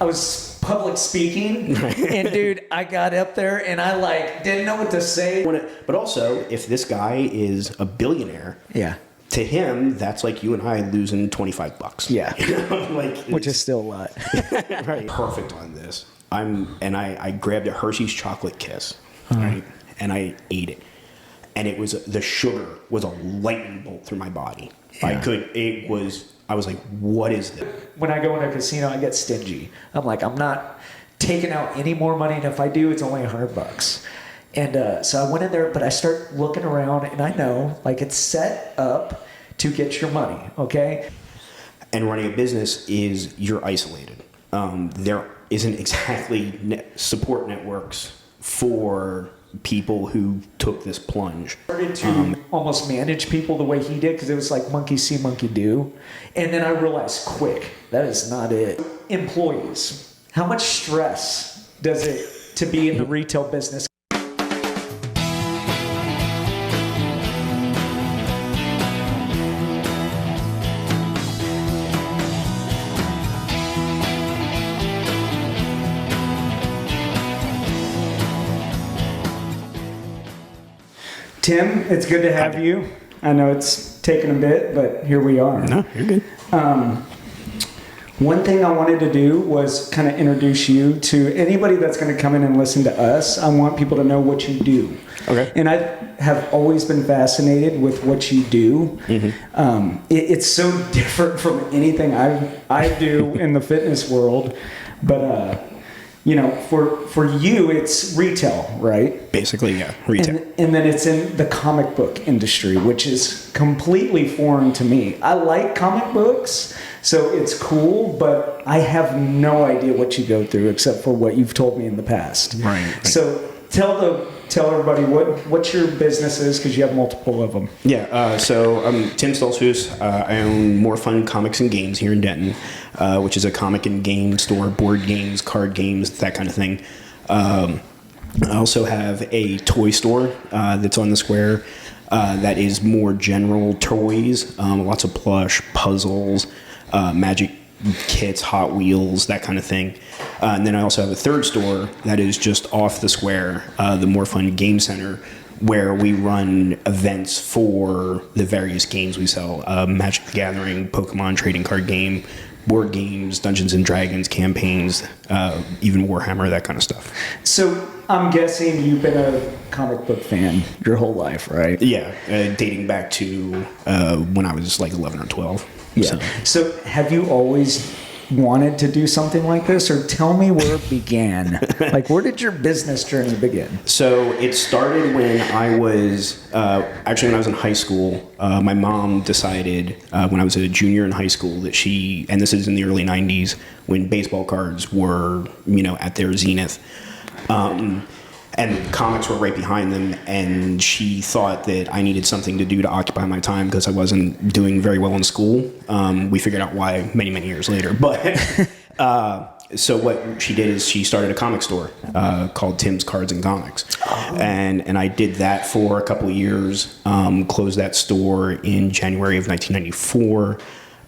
I was public speaking, and dude, I got up there and I like didn't know what to say. But also, if this guy is a billionaire, Yeah. to him, that's like you and I losing $25. Yeah. You know? Like, Which is still a lot. right. Perfect on this. I grabbed a Hershey's chocolate kiss, right? And I ate it. And the sugar was a lightning bolt through my body. Yeah. I was like, what is this? When I go in a casino, I get stingy. I'm like, I'm not taking out any more money, and if I do, it's only $100. And so I went in there, but I start looking around, and I know, like, it's set up to get your money, okay? And running a business is you're isolated. There isn't exactly support networks for people who took this plunge. I started to almost manage people the way he did, because it was like monkey see, monkey do. And then I realized quick, that is not it. Employees, how much stress does it to be in the retail business? Tim, it's good to have you. I know it's taken a bit, but here we are. No, you're good. One thing I wanted to do was kind of introduce you to anybody that's going to come in and listen to us. I want people to know what you do. Okay. And I have always been fascinated with what you do. Mm-hmm. It's so different from anything I do in the fitness world. But, you know, for you, it's retail, right? Basically, yeah, retail. And then it's in the comic book industry, which is completely foreign to me. I like comic books, so it's cool, but I have no idea what you go through except for what you've told me in the past. Right. So tell everybody what your business is, because you have multiple of them. Yeah, so I'm Tim Stoltzfus. I own More Fun Comics and Games here in Denton, which is a comic and game store, board games, card games, that kind of thing. I also have a toy store that's on the square that is more general toys, lots of plush, puzzles, magic kits, Hot Wheels, that kind of thing. And then I also have a third store that is just off the square, the More Fun Game Center, where we run events for the various games we sell. Magic the Gathering, Pokemon trading card game, board games, Dungeons and Dragons campaigns, even Warhammer, that kind of stuff. So I'm guessing you've been a comic book fan your whole life, right? Yeah, dating back to when I was like 11 or 12. Yeah. So have you always wanted to do something like this, or tell me where it began? Like, where did your business journey begin? So it started when I was when I was in high school. My mom decided when I was a junior in high school that and this is in the early 90s when baseball cards were, at their zenith. And comics were right behind them, and she thought that I needed something to do to occupy my time because I wasn't doing very well in school. We figured out why many, many years later. But so what she did is she started a comic store called Tim's Cards and Comics. Oh. And I did that for a couple of years, closed that store in January of 1994.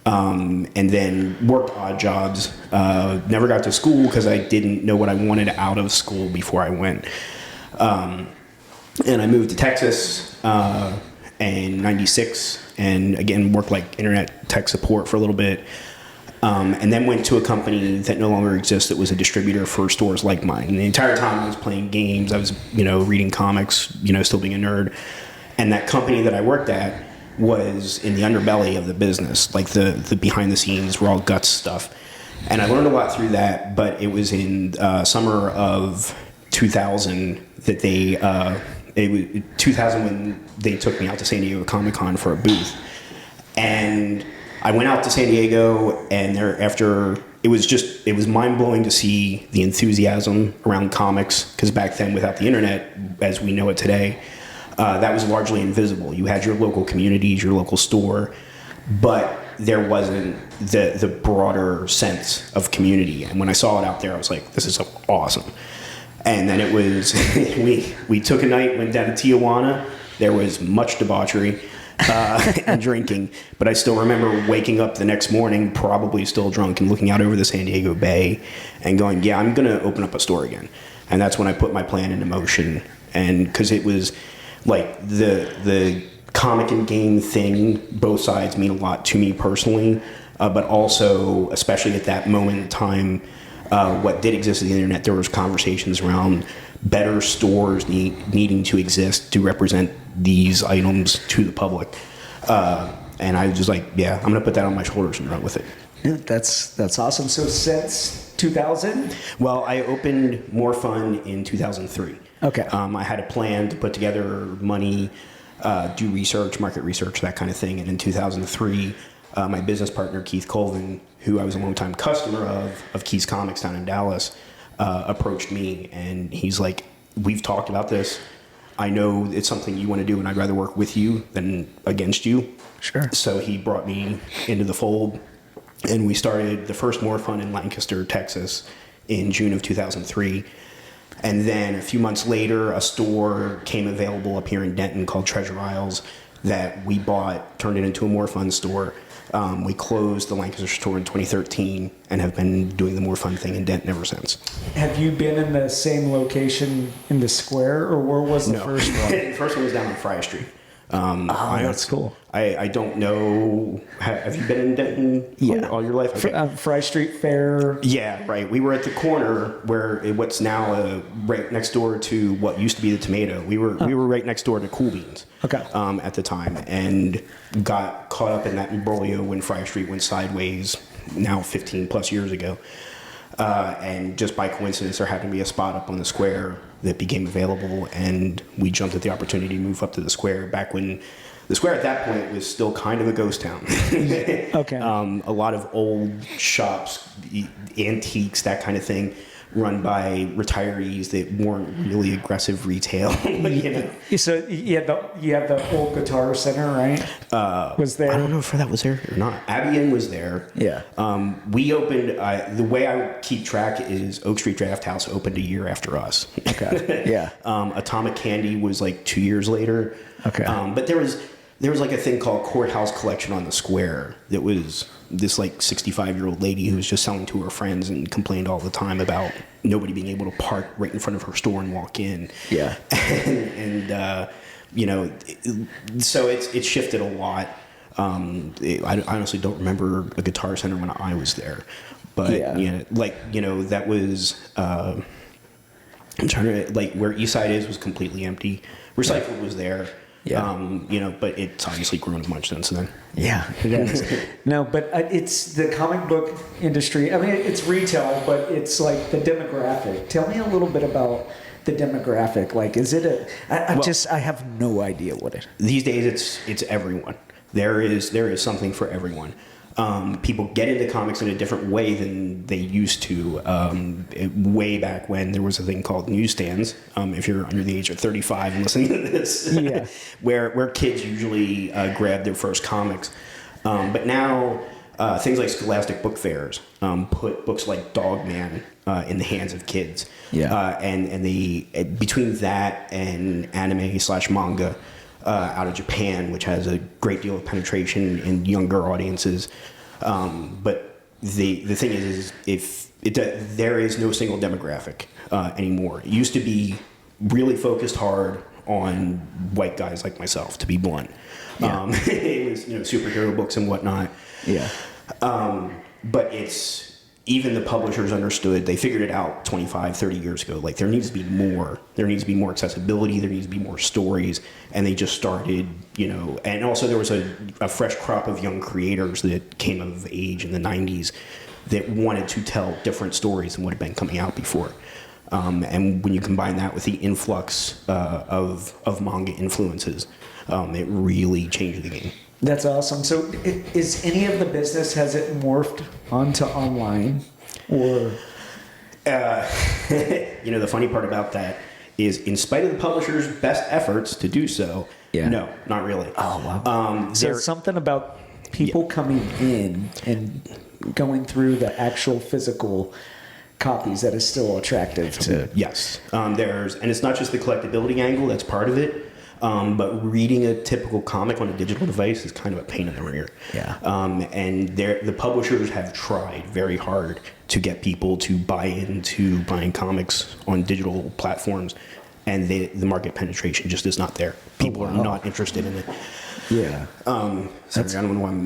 And then worked odd jobs, never got to school because I didn't know what I wanted out of school before I went. And I moved to Texas in 96 and again worked like internet tech support for a little bit. And then went to a company that no longer exists that was a distributor for stores like mine. And the entire time I was playing games, I was, reading comics, still being a nerd. And that company that I worked at was in the underbelly of the business, like the behind the scenes, raw guts stuff. And I learned a lot through that, but it was in summer of 2000 that it was 2000 when they took me out to San Diego Comic-Con for a booth. And I went out to San Diego, and it was mind-blowing to see the enthusiasm around comics, because back then, without the internet, as we know it today, that was largely invisible. You had your local communities, your local store, but there wasn't the broader sense of community. And when I saw it out there, I was like, this is so awesome. And then it was, we took a night, went down to Tijuana. There was much debauchery. and drinking. But I still remember waking up the next morning, probably still drunk, and looking out over the San Diego Bay and going, yeah, I'm going to open up a store again. And that's when I put my plan into motion. And because it was like the comic and game thing, both sides mean a lot to me personally, but also, especially at that moment in time, what did exist on the internet, there was conversations around better stores needing to exist to represent these items to the public. And I was just like, yeah, I'm going to put that on my shoulders and run with it. Yeah, that's awesome. So since 2000? Well, I opened More Fun in 2003. Okay. I had a plan to put together money, do research, market research, that kind of thing. And in 2003, my business partner, Keith Colvin, who I was a longtime customer of Keith's Comics down in Dallas, approached me. And he's like, we've talked about this. I know it's something you want to do, and I'd rather work with you than against you. Sure. So he brought me into the fold, and we started the first More Fun in Lancaster, Texas, in June of 2003. And then a few months later, a store came available up here in Denton called Treasure Isles that we bought, turned it into a More Fun store. We closed the Lancaster store in 2013 and have been doing the More Fun thing in Denton ever since. Have you been in the same location in the square, or where was the first one? The first one was down on Friar Street. That's cool. I don't know. Have you been in Denton all your life? Okay. Fry Street Fair. Yeah, right. We were at the corner where what's now right next door to what used to be the Tomato. We were right next door to Cool Beans. Okay. At the time, and got caught up in that imbroglio when Fry Street went sideways now 15 plus years ago. And just by coincidence, there happened to be a spot up on the square that became available, and we jumped at the opportunity to move up to the square back when the square at that point was still kind of a ghost town. Okay. A lot of old shops, antiques, that kind of thing, run by retirees that weren't really aggressive retail. You know? So you had the old Guitar Center, right? Was there? I don't know if that was there or not. Abbey Inn was there. Yeah. We opened, the way I keep track is Oak Street Draft House opened a year after us. Okay. Yeah. Atomic Candy was like 2 years later. Okay. But there was like a thing called Courthouse Collection on the Square that was this like 65-year-old lady who was just selling to her friends and complained all the time about nobody being able to park right in front of her store and walk in. Yeah. and you know, so it's shifted a lot. I honestly don't remember a Guitar Center when I was there, but that was I'm trying to, like, where Eastside was completely empty. Recycled was there. Yeah. But it's obviously grown much since then. Yeah, it is. No, but it's the comic book industry. I mean, it's retail, but it's like the demographic. Tell me a little bit about the demographic. Like, is it I have no idea what it. These days, it's everyone. There is something for everyone. People get into comics in a different way than they used to. Way back when there was a thing called newsstands. If you're under the age of 35 and listening to this, yeah. where kids usually grab their first comics. But now things like Scholastic Book Fairs put books like Dog Man in the hands of kids. Yeah. And between that and anime/manga. Out of Japan, which has a great deal of penetration in younger audiences. But the thing is there is no single demographic anymore. It used to be really focused hard on white guys like myself, to be blunt. Yeah. It was superhero books and whatnot. Yeah. But even the publishers understood, they figured it out 25, 30 years ago. Like, there needs to be more. There needs to be more accessibility. There needs to be more stories. And they just started, and also there was a fresh crop of young creators that came of age in the 90s that wanted to tell different stories than what had been coming out before. And when you combine that with the influx of manga influences, it really changed the game. That's awesome. So is any of the business, has it morphed onto online, or? The funny part about that is, in spite of the publisher's best efforts to do so, no, not really. Oh, wow. So it's something about people coming in and going through the actual physical copies that is still attractive to. Yes. And it's not just the collectability angle, that's part of it. But reading a typical comic on a digital device is kind of a pain in the rear. Yeah. And the publishers have tried very hard to get people to buy into buying comics on digital platforms, and the market penetration just is not there. People are not interested in it. Yeah. Sorry, I don't know why I'm...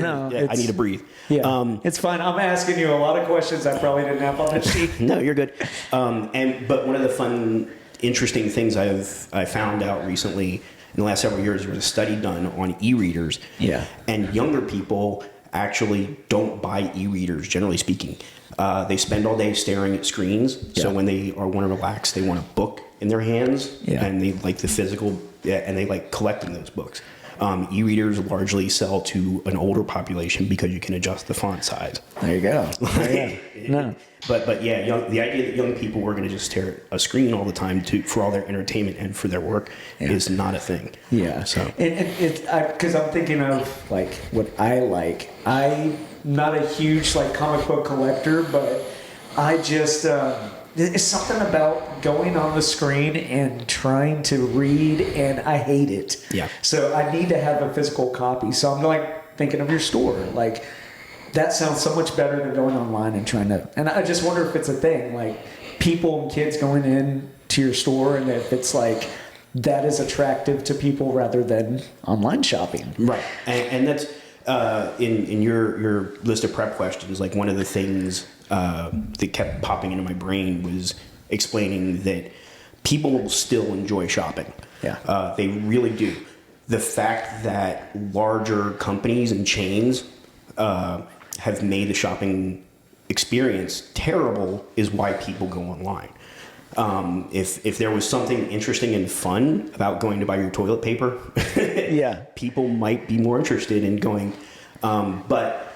No, I need to breathe. Yeah. It's fine. I'm asking you a lot of questions I probably didn't have on the sheet. No, you're good. But one of the fun, interesting things I found out recently in the last several years, there was a study done on e-readers. Yeah. And younger people actually don't buy e-readers, generally speaking. They spend all day staring at screens. Yeah. So when they want to relax, they want a book in their hands. Yeah. And they like the physical, and they like collecting those books. E-readers largely sell to an older population because you can adjust the font size. There you go. No. But yeah, the idea that young people were going to just stare at a screen all the time for all their entertainment and for their work is not a thing. Yeah. So because I'm thinking of like what I like. I'm not a huge like comic book collector, but I just it's something about going on the screen and trying to read, and I hate it. Yeah. So I need to have a physical copy. So I'm like thinking of your store, like. That sounds so much better than going online and trying to. And I just wonder if it's a thing, like people and kids going in to your store, and if it's like that is attractive to people rather than online shopping. Right, and that's in your list of prep questions. Like one of the things that kept popping into my brain was explaining that people still enjoy shopping. Yeah, they really do. The fact that larger companies and chains have made the shopping experience terrible is why people go online. If there was something interesting and fun about going to buy your toilet paper, yeah, people might be more interested in going. But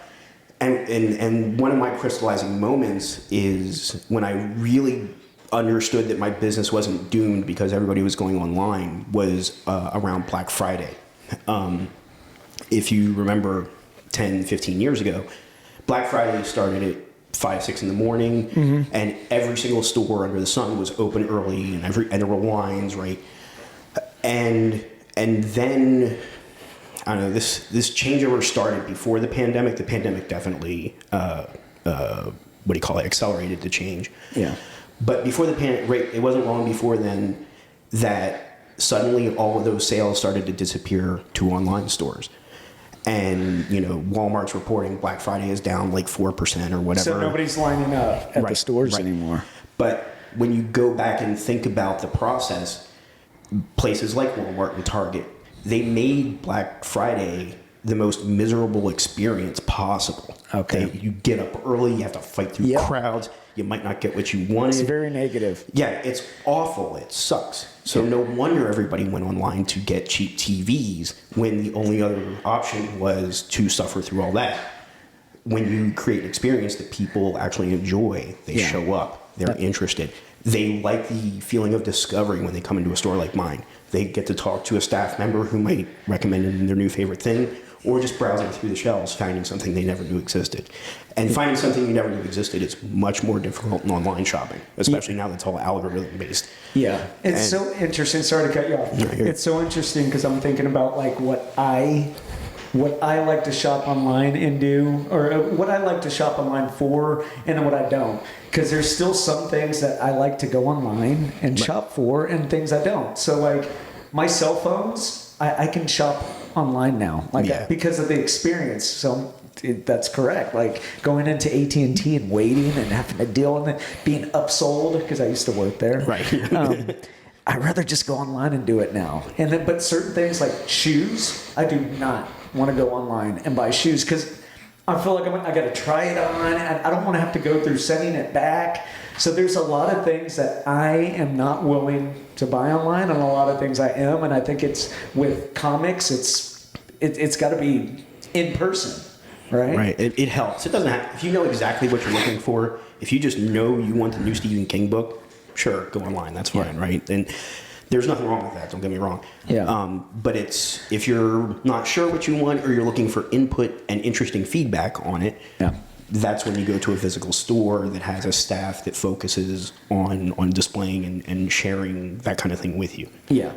one of my crystallizing moments is when I really understood that my business wasn't doomed because everybody was going online was around Black Friday. If you remember 10, 15 years ago, Black Friday started at 5, 6 in the morning, and every single store under the sun was open early, and there were lines, right? And then I don't know, this changeover started before the pandemic. The pandemic definitely accelerated the change. Yeah. But before the pandemic, it wasn't long before then that suddenly all of those sales started to disappear to online stores. And, Walmart's reporting Black Friday is down like 4% or whatever. So nobody's lining up at the stores anymore. But when you go back and think about the process, places like Walmart and Target, they made Black Friday the most miserable experience possible. Okay. You get up early, you have to fight through crowds, you might not get what you wanted. It's very negative. Yeah, it's awful. It sucks. So no wonder everybody went online to get cheap TVs when the only other option was to suffer through all that. When you create an experience that people actually enjoy, they show up, they're interested. They like the feeling of discovery when they come into a store like mine. They get to talk to a staff member who might recommend their new favorite thing, or just browsing through the shelves, finding something they never knew existed. And finding something you never knew existed is much more difficult in online shopping, especially now that it's all algorithm-based. Yeah. It's so interesting. Sorry to cut you off. It's so interesting because I'm thinking about like what I like to shop online and do, or what I like to shop online for, and then what I don't. Because there's still some things that I like to go online and shop for, and things I don't. So like my cell phones, I can shop online now, because of the experience. So that's correct. Like going into AT&T and waiting and having to deal with it, being upsold because I used to work there. Right. I'd rather just go online and do it now. And then, but certain things like shoes, I do not want to go online and buy shoes because I feel like I got to try it on, and I don't want to have to go through sending it back. So there's a lot of things that I am not willing to buy online, and a lot of things I am. And I think it's with comics, it's got to be in person, right? Right. It helps. It doesn't have. If you know exactly what you're looking for, if you just know you want the new Stephen King book, sure, go online. That's fine, right? And there's nothing wrong with that. Don't get me wrong. Yeah. But it's if you're not sure what you want or you're looking for input and interesting feedback on it, that's when you go to a physical store that has a staff that focuses on displaying and sharing that kind of thing with you. Yeah,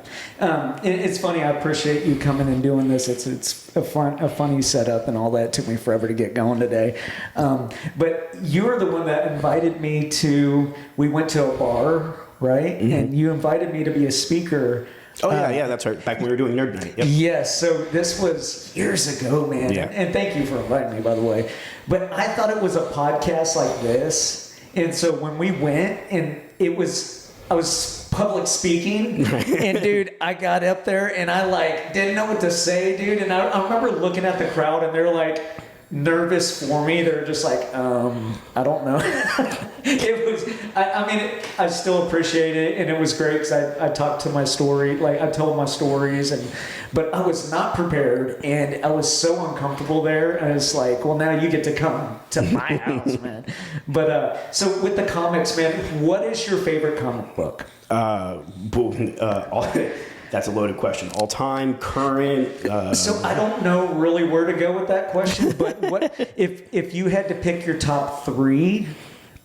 it's funny. I appreciate you coming and doing this. It's a funny setup and all that. It took me forever to get going today, but you were the one that invited me to. We went to a bar, right? Mm-hmm. And you invited me to be a speaker. Oh yeah, that's right. Back when we were doing Nerd Night. Yep. Yes, so this was years ago, man. Yeah. And thank you for inviting me, by the way. But I thought it was a podcast like this, and so when we went, and I was public speaking, and dude, I got up there and I like didn't know what to say, dude. And I remember looking at the crowd, and they're like nervous for me. They're just like, I don't know. It was, I mean, I still appreciate it, and it was great because I talked to my story, like I told my stories, but I was not prepared, and I was so uncomfortable there. And it's like, well, now you get to come to my house, man. But so with the comics, man, what is your favorite comic book? That's a loaded question. All time, current. So I don't know really where to go with that question, but what if you had to pick your top three?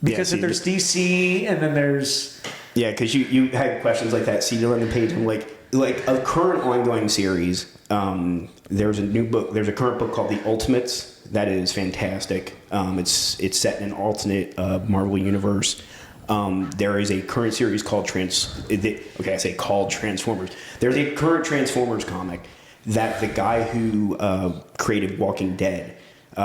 Because there's DC and then there's... Yeah, because you had questions like that. See, on the page, I'm like a current ongoing series. There's a new book. There's a current book called The Ultimates that is fantastic. It's set in an alternate Marvel universe. There is a current series called Transformers. There's a current Transformers comic that the guy who created Walking Dead,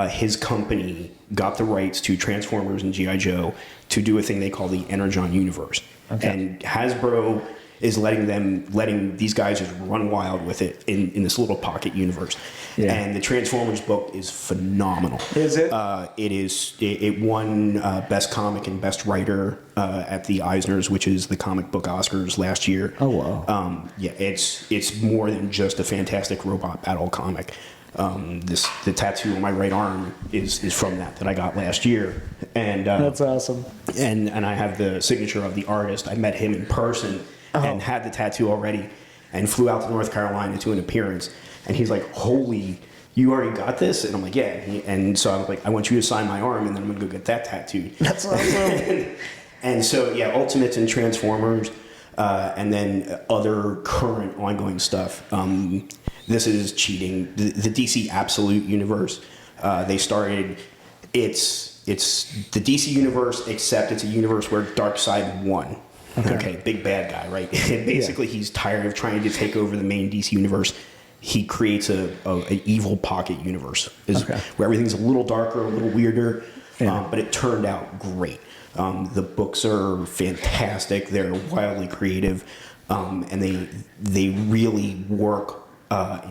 his company got the rights to Transformers and G.I. Joe to do a thing they call the Energon universe. Okay. And Hasbro is letting these guys just run wild with it in this little pocket universe. Yeah. And the Transformers book is phenomenal. Is it? It won Best Comic and Best Writer at the Eisners, which is the comic book Oscars last year. Oh, wow. It's more than just a fantastic robot battle comic. The tattoo on my right arm is from that I got last year. And that's awesome. And I have the signature of the artist. I met him in person. And had the tattoo already, and flew out to North Carolina to an appearance. And he's like, "Holy, you already got this?" And I'm like, "Yeah." And so I'm like, "I want you to sign my arm, and then I'm gonna go get that tattooed." That's awesome. And so yeah, Ultimates and Transformers, and then other current ongoing stuff. This is cheating. The DC Absolute universe. They started. It's the DC universe, except it's a universe where Darkseid won. Okay, big bad guy, right? And basically, he's tired of trying to take over the main DC universe. He creates an evil pocket universe, where everything's a little darker, a little weirder, but it turned out great. The books are fantastic. They're wildly creative, and they really work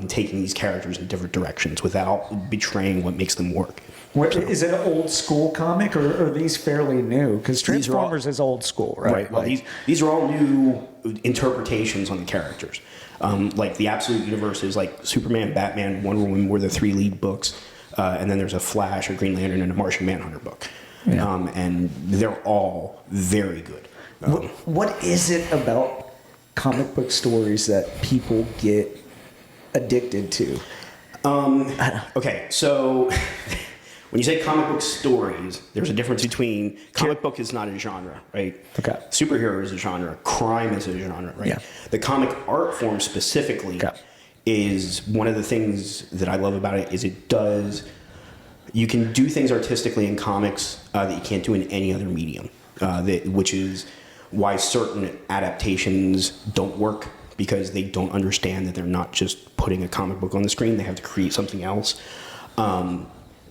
in taking these characters in different directions without betraying what makes them work. Is it an old school comic, or are these fairly new? Because Transformers is old school, right? Right. Well, these are all new interpretations on the characters. Like the Absolute Universe is like Superman, Batman, Wonder Woman were the three lead books, and then there's a Flash, a Green Lantern, and a Martian Manhunter book, and they're all very good. What is it about comic book stories that people get addicted to? Okay, so. When you say comic book stories, there's a difference between comic book is not a genre, right? Okay. Superhero is a genre. Crime is a genre, right? Yeah. The comic art form specifically is one of the things that I love about it is you can do things artistically in comics that you can't do in any other medium, which is why certain adaptations don't work because they don't understand that they're not just putting a comic book on the screen. They have to create something else.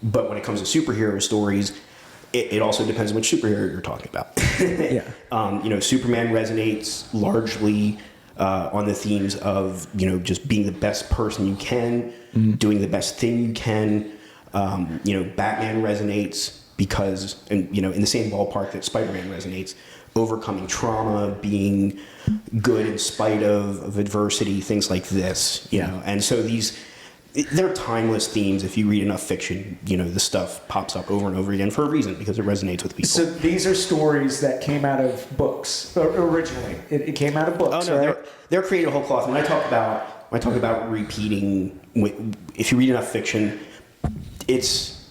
But when it comes to superhero stories, it also depends on which superhero you're talking about. Superman resonates largely on the themes of, just being the best person you can, doing the best thing you can. Batman resonates because, in the same ballpark that Spider-Man resonates, overcoming trauma, being good in spite of adversity, things like this. And so they're timeless themes. If you read enough fiction, this stuff pops up over and over again for a reason, because it resonates with people. So these are stories that came out of books originally. It came out of books. Oh no, right? they're created whole cloth. When I talk about repeating, if you read enough fiction, it's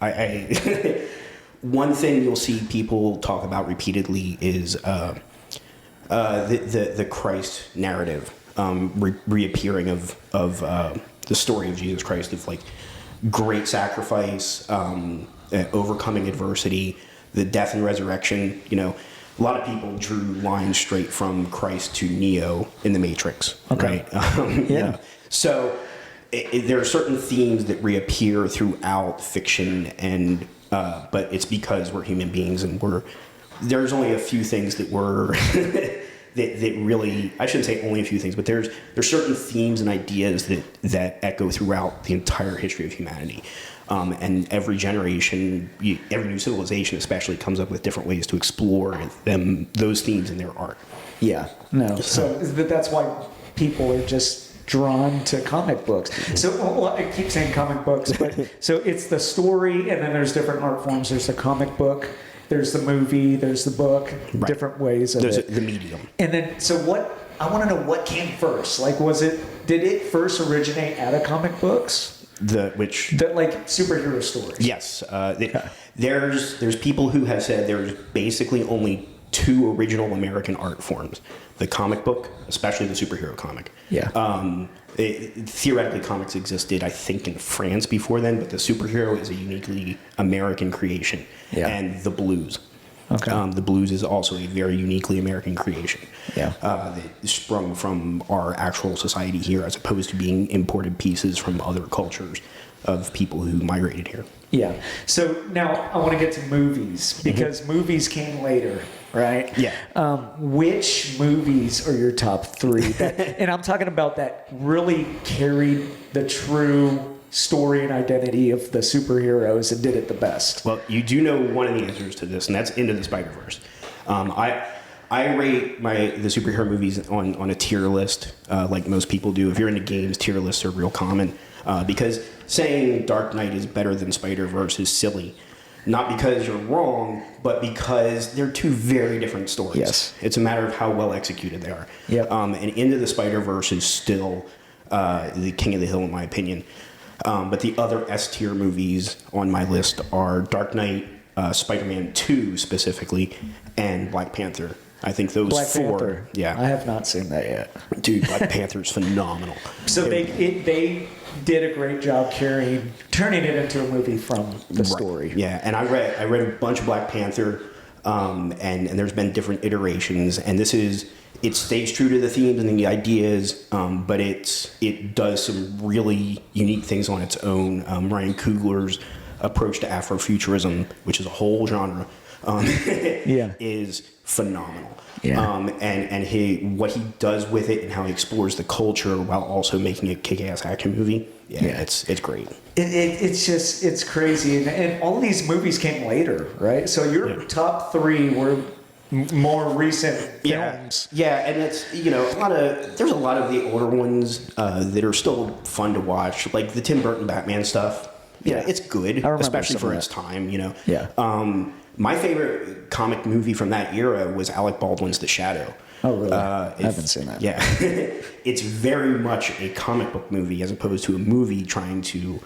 I one thing you'll see people talk about repeatedly is the Christ narrative, reappearing of the story of Jesus Christ, of like great sacrifice, overcoming adversity, the death and resurrection. You know, a lot of people drew lines straight from Christ to Neo in the Matrix. Okay. Right? Yeah. So there are certain themes that reappear throughout fiction, and but it's because we're human beings, and there's only a few things that were that really, I shouldn't say only a few things, but there's certain themes and ideas that echo throughout the entire history of humanity. And every generation, every new civilization especially, comes up with different ways to explore those themes in their art. Yeah, no. So that's why people are just drawn to comic books. So well, I keep saying comic books, but so it's the story, and then there's different art forms. There's the comic book, there's the movie, there's the book, Right. different ways of There's it. the medium. And then, so I want to know what came first. Like, did it first originate out of comic books? That like superhero stories? Yes. There's people who have said there's basically only two original American art forms: the comic book, especially the superhero comic. Yeah. Theoretically, comics existed, I think, in France before then, but the superhero is a uniquely American creation. Yeah. And the blues. Okay. The blues is also a very uniquely American creation. Yeah. That sprung from our actual society here, as opposed to being imported pieces from other cultures of people who migrated here. Yeah. So now I want to get to movies, because movies came later, right? Yeah. Which movies are your top three? And I'm talking about that really carried the true story and identity of the superheroes and did it the best. Well, you do know one of the answers to this, and that's Into the Spider-Verse. I rate the superhero movies on a tier list, like most people do. If you're into games, tier lists are real common, because saying Dark Knight is better than Spider-Verse is silly. Not because you're wrong, but because they're two very different stories. Yes. It's a matter of how well executed they are. Yep. And Into the Spider-Verse is still the king of the hill, in my opinion. But the other S-tier movies on my list are Dark Knight, Spider-Man 2 specifically, and Black Panther. I think those Black four. Panther. Yeah. I have not seen that yet. Dude, Black Panther's phenomenal. So they did a great job turning it into a movie from the story. Yeah, and I read a bunch of Black Panther, and there's been different iterations, and it stays true to the themes and the ideas, but it does some really unique things on its own. Ryan Coogler's approach to Afrofuturism, which is a whole genre, is phenomenal. Yeah. And what he does with it and how he explores the culture while also making a kick-ass action movie. Yeah. It's great. It's crazy. And all of these movies came later, right? So your top three were more recent films. Yeah, and it's, there's a lot of the older ones that are still fun to watch, like the Tim Burton Batman stuff. Yeah, it's good, especially for its time, Yeah. My favorite comic movie from that era was Alec Baldwin's The Shadow. Oh, really? I haven't seen that. Yeah. It's very much a comic book movie as opposed to a movie trying to,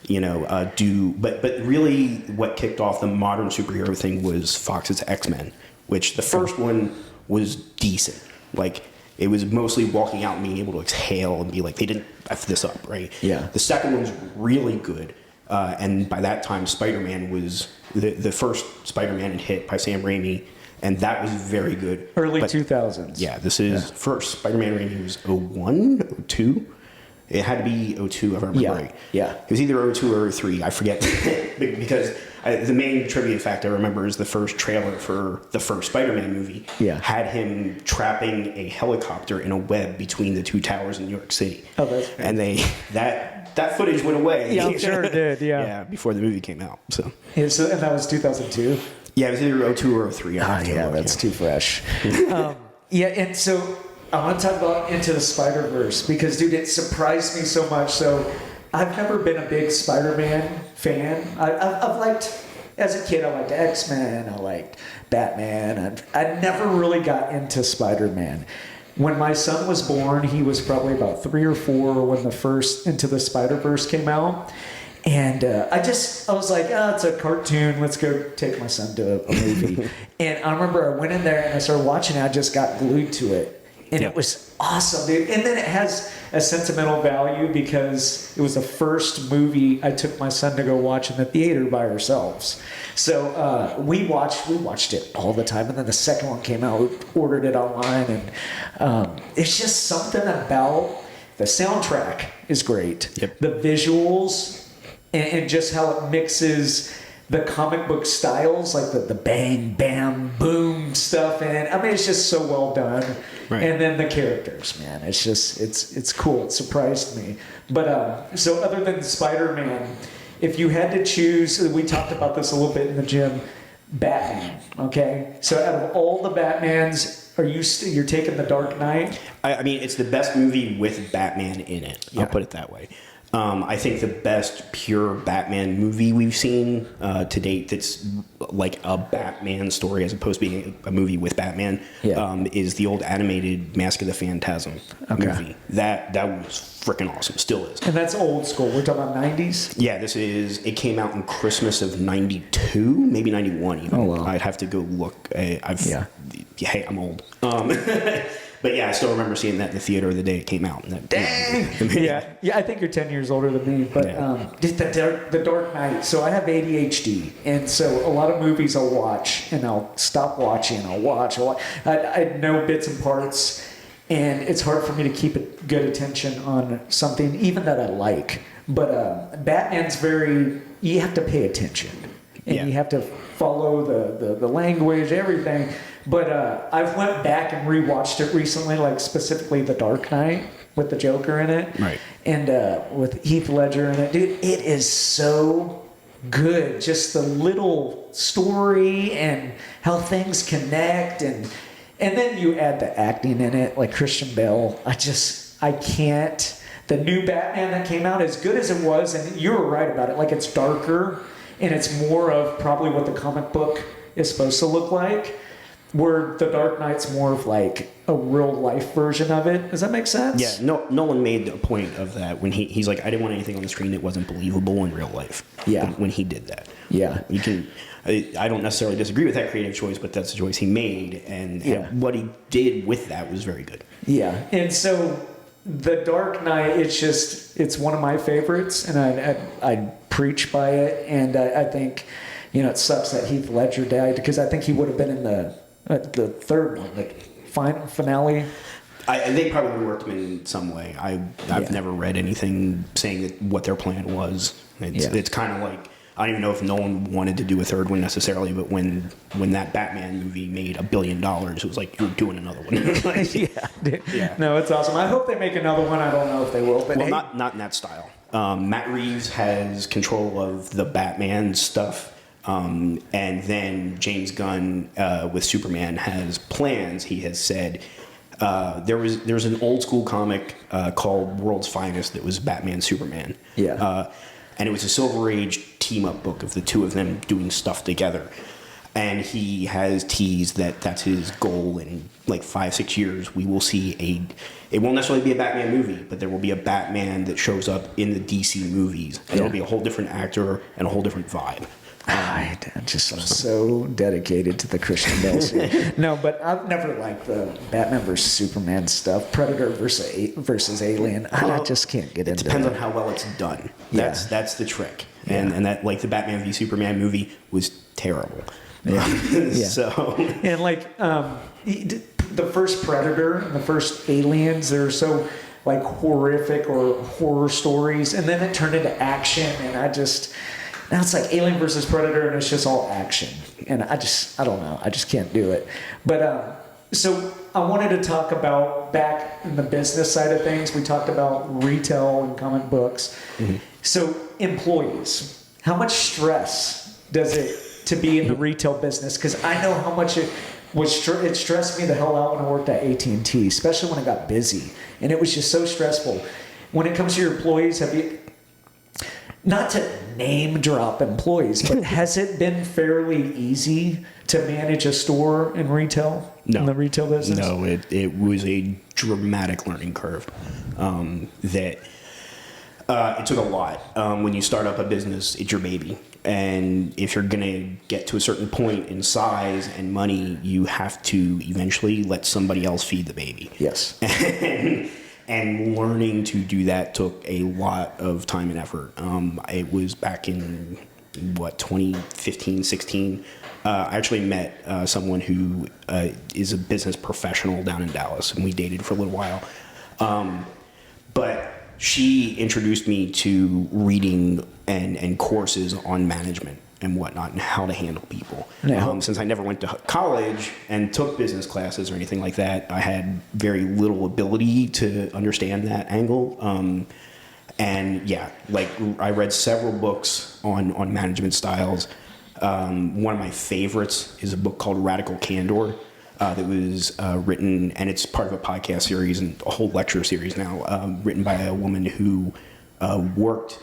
but really what kicked off the modern superhero thing was Fox's X-Men, which the first one was decent. Like, it was mostly walking out and being able to exhale and be like, they didn't F this up, right? Yeah. The second one's really good. And by that time, Spider-Man was the first Spider-Man hit by Sam Raimi, and that was very good. Early 2000s. Yeah, this is first Spider-Man Raimi was 01, 02. It had to be 02, if I remember right. Yeah. It was either 02 or 03, I forget. Because the main trivia fact I remember is the first trailer for the first Spider-Man movie had him trapping a helicopter in a web between the two towers in New York City. Oh, that's great. And that footage went away. Yeah, I'm sure it did, yeah. Yeah, before the movie came out. So. And that was 2002? Yeah, it was either 02 or 03. That's too fresh. And so I want to talk about Into the Spider-Verse because, dude, it surprised me so much. So I've never been a big Spider-Man fan. I've liked, as a kid, I liked X-Men, I liked Batman. I never really got into Spider-Man. When my son was born, he was probably about 3 or 4 when the first Into the Spider-Verse came out. And I was like, oh, it's a cartoon. Let's go take my son to a movie. And I remember I went in there and I started watching it. I just got glued to it. And it was awesome, dude. And then it has a sentimental value because it was the first movie I took my son to go watch in the theater by ourselves. So we watched it all the time. And then the second one came out, we ordered it online. And it's just something about the soundtrack is great. Yep. The visuals and just how it mixes the comic book styles, like the bang, bam, boom stuff in it. I mean, it's just so well done. Right. And then the characters, man, it's just, it's cool. It surprised me. But so other than Spider-Man, if you had to choose, we talked about this a little bit in the gym, Batman, okay? So out of all the Batmans, you're taking The Dark Knight? I mean, it's the best movie with Batman in it. I'll put it that way. I think the best pure Batman movie we've seen to date that's like a Batman story as opposed to being a movie with Batman is the old animated Mask of the Phantasm movie. That was freaking awesome. Still is. And that's old school. We're talking about 90s? Yeah, it came out in Christmas of 92, maybe 91 even. Oh, wow. I'd have to go look. Hey, I'm old. But yeah, I still remember seeing that in the theater the day it came out. And that, dang! Yeah, I think you're 10 years older than me. But just the Dark Knight. So I have ADHD. And so a lot of movies I'll watch and I'll stop watching. I'll watch. I know bits and parts. And it's hard for me to keep good attention on something, even that I like. But Batman's you have to pay attention. And you have to follow the language, everything. But I've went back and rewatched it recently, like specifically The Dark Knight with the Joker in it. Right. And with Heath Ledger in it. Dude, it is so good. Just the little story and how things connect. And then you add the acting in it, like Christian Bale. I can't. The new Batman that came out, as good as it was, and you were right about it, like it's darker and it's more of probably what the comic book is supposed to look like. Where The Dark Knight's more of like a real life version of it. Does that make sense? Yeah, Nolan made a point of that when he's like, I didn't want anything on the screen that wasn't believable in real life. Yeah. When he did that. Yeah. I don't necessarily disagree with that creative choice, but that's the choice he made. And what he did with that was very good. Yeah. And so The Dark Knight, it's one of my favorites, and I preach by it. And I think, it sucks that Heath Ledger died because I think he would have been in the third one, the final finale. They probably worked him in some way. I've never read anything saying that what their plan was. It's kind of like, I don't even know if Nolan wanted to do a third one necessarily, but when that Batman movie made $1 billion, it was like, you're doing another one. Yeah. No, it's awesome. I hope they make another one. I don't know if they will. But not in that style. Matt Reeves has control of the Batman stuff. And then James Gunn with Superman has plans. He has said there's an old school comic called World's Finest that was Batman Superman. Yeah. And it was a Silver Age team up book of the two of them doing stuff together. And he has teased that that's his goal in like 5-6 years. We will see it won't necessarily be a Batman movie, but there will be a Batman that shows up in the DC movies. And it'll be a whole different actor and a whole different vibe. I'm so dedicated to the Christian Bale series. No, but I've never liked the Batman versus Superman stuff. Predator versus Alien. I just can't get into it. It depends on how well it's done. That's the trick. And that, like, the Batman v Superman movie was terrible. Yeah. So and like the first Predator and the first Aliens, they're so like horrific or horror stories, and then it turned into action, and now it's like Alien versus Predator, and it's just all action. And I don't know. I just can't do it. But so I wanted to talk about back in the business side of things. We talked about retail and comic books. Mm-hmm. So employees, how much stress does it to be in the retail business? Because I know how much it stressed me the hell out when I worked at AT&T, especially when I got busy. And it was just so stressful. When it comes to your employees, have you... Not to name drop employees, but has it been fairly easy to manage a store in retail? No. In the retail business? No, it was a dramatic learning curve. It took a lot. When you start up a business, it's your baby. And if you're going to get to a certain point in size and money, you have to eventually let somebody else feed the baby. Yes. And learning to do that took a lot of time and effort. It was back in, 2015, 16. I actually met someone who is a business professional down in Dallas, and we dated for a little while. But she introduced me to reading and courses on management and whatnot and how to handle people. Yeah. Since I never went to college and took business classes or anything like that, I had very little ability to understand that angle. And yeah, like I read several books on management styles. One of my favorites is a book called Radical Candor. That was written, and it's part of a podcast series and a whole lecture series now, written by a woman who worked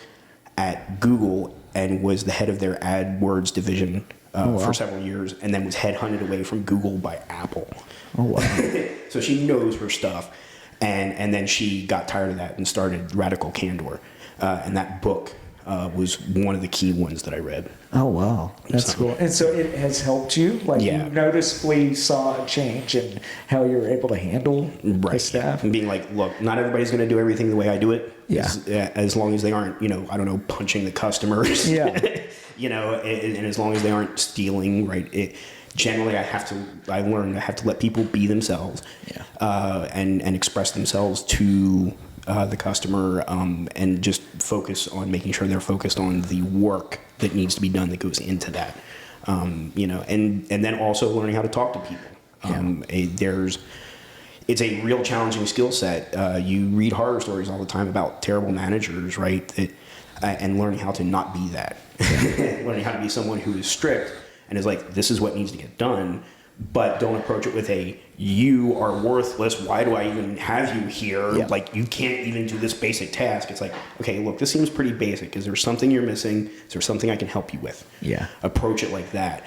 at Google and was the head of their AdWords division for several years, and then was headhunted away from Google by Apple. Oh, wow. So she knows her stuff, and then she got tired of that and started Radical Candor, and that book was one of the key ones that I read. Oh, wow. That's cool. And so it has helped you? Like, Yeah. you noticeably saw a change in how you were able to handle the staff? And being like, look, not everybody's going to do everything the way I do it. Yeah. As long as they aren't, I don't know, punching the customers. Yeah. And as long as they aren't stealing, right? Generally, I learned I have to let people be themselves. Yeah. And express themselves to the customer, and just focus on making sure they're focused on the work that needs to be done that goes into that. And then also learning how to talk to people. It's a real challenging skill set. You read horror stories all the time about terrible managers, right? And learning how to not be that. Learning how to be someone who is strict and is like, this is what needs to get done, but don't approach it with you are worthless, why do I even have you here? Yeah. Like, you can't even do this basic task. It's like, okay, look, this seems pretty basic. Is there something you're missing? Is there something I can help you with? Yeah. Approach it like that.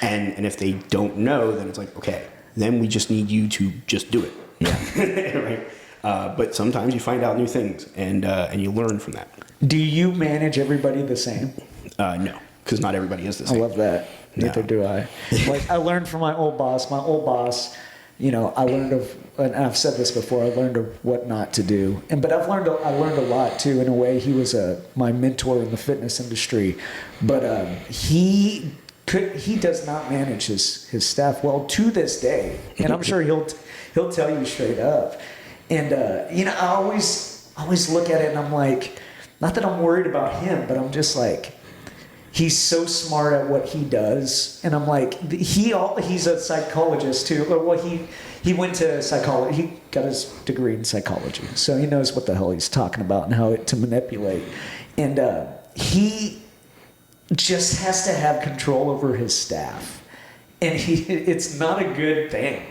And if they don't know, then it's like, okay, then we just need you to just do it. Yeah. Right? But sometimes you find out new things, and you learn from that. Do you manage everybody the same? No, because not everybody is the I same. love that. Neither do I. Like, I learned from my old boss. My old boss, I learned and I've said this before, I learned of what not to do. But I learned a lot too. In a way, he was my mentor in the fitness industry. But he does not manage his staff well to this day. And I'm sure he'll tell you straight up. And I always look at it and I'm like, not that I'm worried about him, but I'm just like, he's so smart at what he does, and I'm like, he's a psychologist too. Well, he went to psychology. He got his degree in psychology, so he knows what the hell he's talking about and how to manipulate. And he just has to have control over his staff, and it's not a good thing.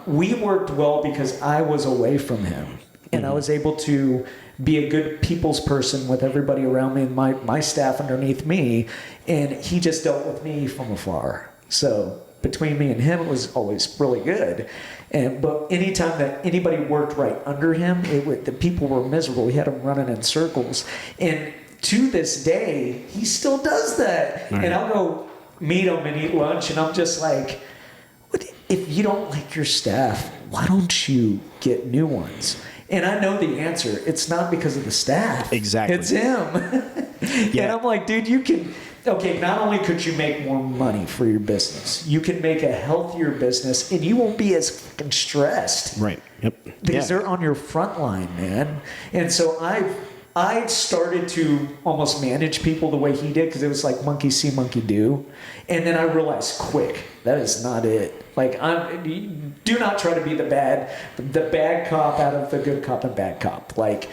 We worked well because I was away from him, and I was able to be a good people's person with everybody around me and my staff underneath me, and he just dealt with me from afar. So between me and him, it was always really good. But anytime that anybody worked right under him, the people were miserable. He had them running in circles. And to this day, he still does that. Right. And I'll go meet him and eat lunch, and I'm just like, if you don't like your staff, why don't you get new ones? And I know the answer. It's not because of the staff. Exactly. It's him. Yeah. And I'm like, dude, not only could you make more money for your business, you can make a healthier business, and you won't be as fucking stressed. Right. Yep. Because they're on your front line, man. And so I started to almost manage people the way he did, because it was like monkey see, monkey do. And then I realized quick, that is not it. Like, do not try to be the bad cop out of the good cop and bad cop. Like,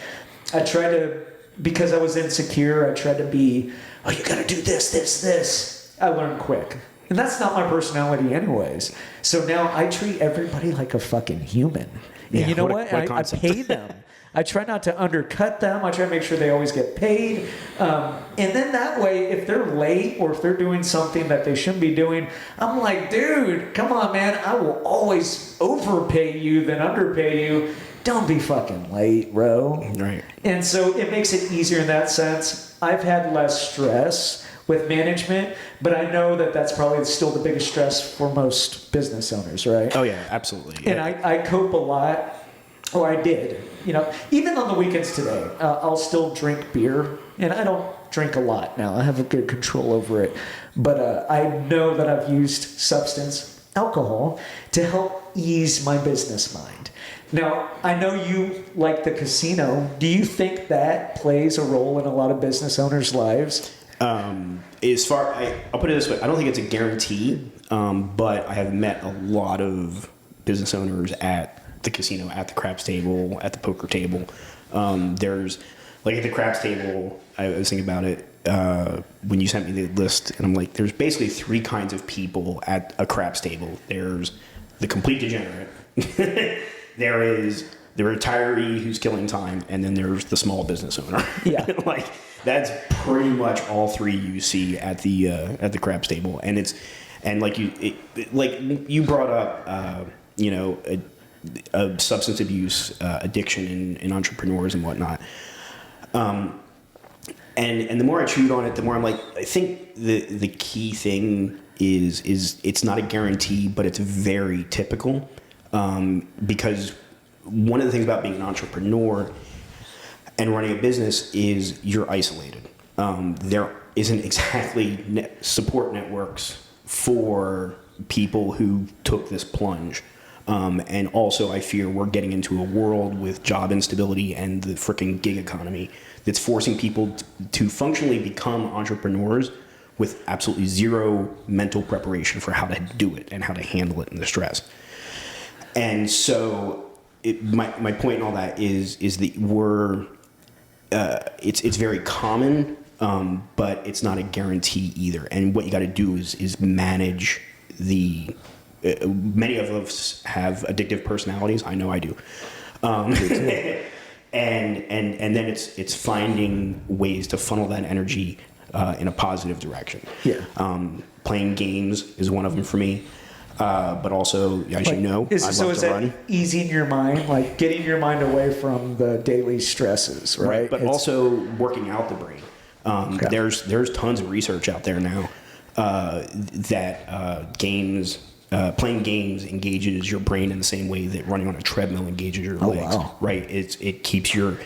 I tried to, because I was insecure, I tried to be, you gotta do this. I learned quick. And that's not my personality anyways. So now I treat everybody like a fucking human. And you know what? I pay them. I try not to undercut them. I try to make sure they always get paid. And then that way, if they're late or if they're doing something that they shouldn't be doing, I'm like, dude, come on, man. I will always overpay you than underpay you. Don't be fucking late, bro. Right. And so it makes it easier in that sense. I've had less stress with management, but I know that that's probably still the biggest stress for most business owners, right? Oh, yeah, absolutely. And I cope a lot, or I did. You know, even on the weekends today, I'll still drink beer, and I don't drink a lot now. I have a good control over it. But I know that I've used substance, alcohol, to help ease my business mind. Now, I know you like the casino. Do you think that plays a role in a lot of business owners' lives? I'll put it this way. I don't think it's a guarantee, but I have met a lot of business owners at the casino, at the craps table, at the poker table. There's, like at the craps table, I was thinking about it when you sent me the list, and I'm like, there's basically 3 kinds of people at a craps table. There's the complete degenerate. There is the retiree who's killing time, and then there's the small business owner. Yeah. Like, that's pretty much all 3 you see at the craps table. And like you brought up, a substance abuse addiction in entrepreneurs and whatnot. And the more I chewed on it, the more I'm like, I think the key thing is it's not a guarantee, but it's very typical. Because one of the things about being an entrepreneur and running a business is you're isolated. There isn't exactly support networks for people who took this plunge. And also, I fear we're getting into a world with job instability and the freaking gig economy that's forcing people to functionally become entrepreneurs with absolutely zero mental preparation for how to do it and how to handle it and the stress. And so, my point in all that is that it's very common, but it's not a guarantee either. And what you got to do is manage the. Many of us have addictive personalities. I know I do. And then it's finding ways to funnel that energy in a positive direction. Yeah. Playing games is one of them for me. But also, as you know, I love to run. Easing your mind, like getting your mind away from the daily stresses, right? But also working out the brain. Okay. There's tons of research out there now that playing games engages your brain in the same way that running on a treadmill engages your legs. Wow. Right? It keeps your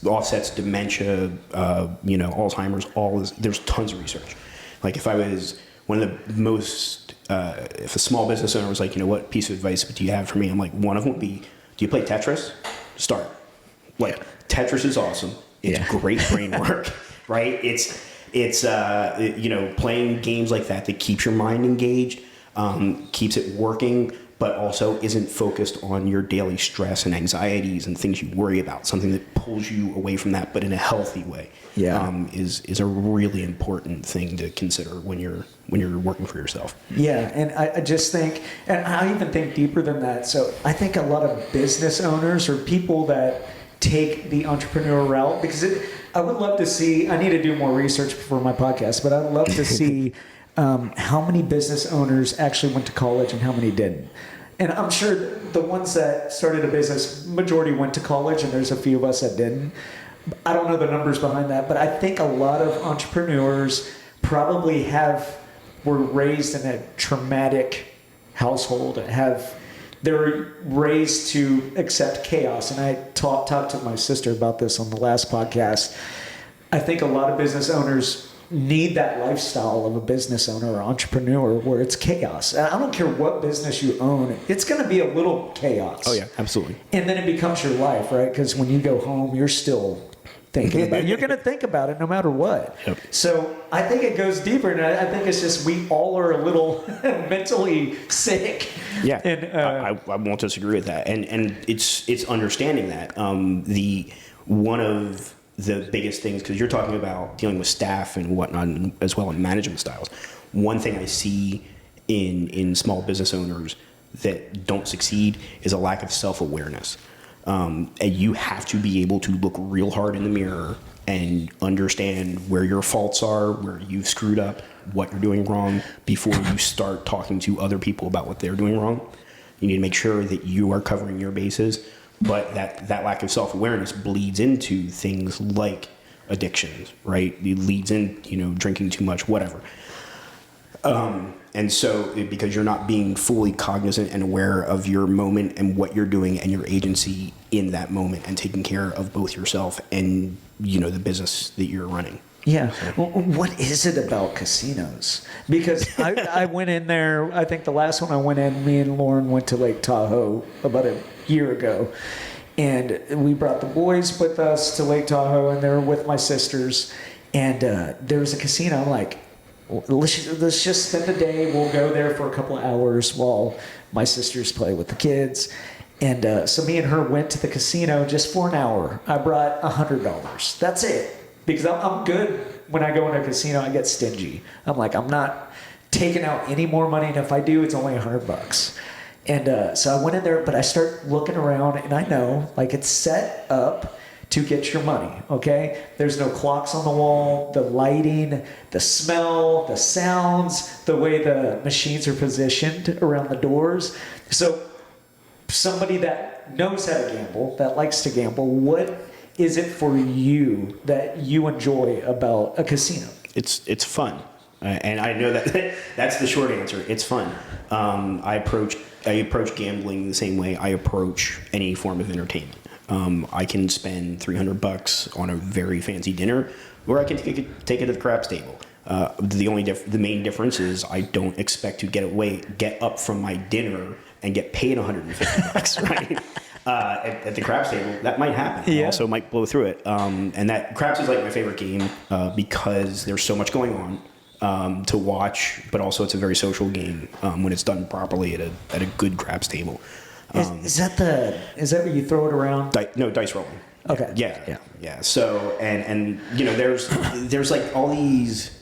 offsets dementia, Alzheimer's. There's tons of research. Like if I was one of the most if a small business owner was like, what piece of advice do you have for me? I'm like, one of them would be, do you play Tetris? Start. Like, Tetris is awesome. It's great brain work, right? It's playing games like that keeps your mind engaged, keeps it working, but also isn't focused on your daily stress and anxieties and things you worry about. Something that pulls you away from that, but in a healthy way. Yeah. Is a really important thing to consider when you're working for yourself. Yeah, and I just think, and I even think deeper than that. So I think a lot of business owners or people that take the entrepreneurial route, because I would love to see, I need to do more research before my podcast, but I'd love to see how many business owners actually went to college and how many didn't. And I'm sure the ones that started a business, majority went to college, and there's a few of us that didn't. I don't know the numbers behind that, but I think a lot of entrepreneurs probably were raised in a traumatic household, they're raised to accept chaos. And I talked to my sister about this on the last podcast. I think a lot of business owners need that lifestyle of a business owner or entrepreneur where it's chaos. I don't care what business you own, it's going to be a little chaos. Oh yeah, absolutely. And then it becomes your life, right? Because when you go home, you're still thinking about it. You're going to think about it no matter what. Yep. So I think it goes deeper, and I think it's just we all are a little mentally sick. Yeah, and I won't disagree with that. And it's understanding that one of the biggest things, because you're talking about dealing with staff and whatnot as well, and management styles. One thing I see in small business owners that don't succeed is a lack of self-awareness. And you have to be able to look real hard in the mirror and understand where your faults are, where you've screwed up, what you're doing wrong before you start talking to other people about what they're doing wrong. You need to make sure that you are covering your bases, but that lack of self-awareness bleeds into things like addictions, right? It leads in, drinking too much, whatever. And so because you're not being fully cognizant and aware of your moment and what you're doing and your agency in that moment and taking care of both yourself and, the business that you're running. Yeah. Well, what is it about casinos? Because I went in there, I think the last one I went in, me and Lauren went to Lake Tahoe about a year ago. And we brought the boys with us to Lake Tahoe, and they were with my sisters. And there was a casino. I'm like, let's just spend a day. We'll go there for a couple of hours while my sisters play with the kids. And so me and her went to the casino just for an hour. I brought $100. That's it. Because I'm good when I go in a casino, I get stingy. I'm like, I'm not taking out any more money. And if I do, it's only $100. And so I went in there, but I start looking around, and I know, like, it's set up to get your money, okay? There's no clocks on the wall, the lighting, the smell, the sounds, the way the machines are positioned around the doors. So somebody that knows how to gamble, that likes to gamble, what is it for you that you enjoy about a casino? It's fun. And I know that that's the short answer. It's fun. I approach gambling the same way I approach any form of entertainment. I can spend $300 on a very fancy dinner, or I can take it to the craps table. The main difference is I don't expect to get up from my dinner and get paid $150, right? At the craps table, that might happen. Yeah. I also might blow through it. And that craps is like my favorite game because there's so much going on to watch, but also it's a very social game when it's done properly at a good craps table. Is that where you throw it around? No, dice rolling. Okay. Yeah. So and there's like all these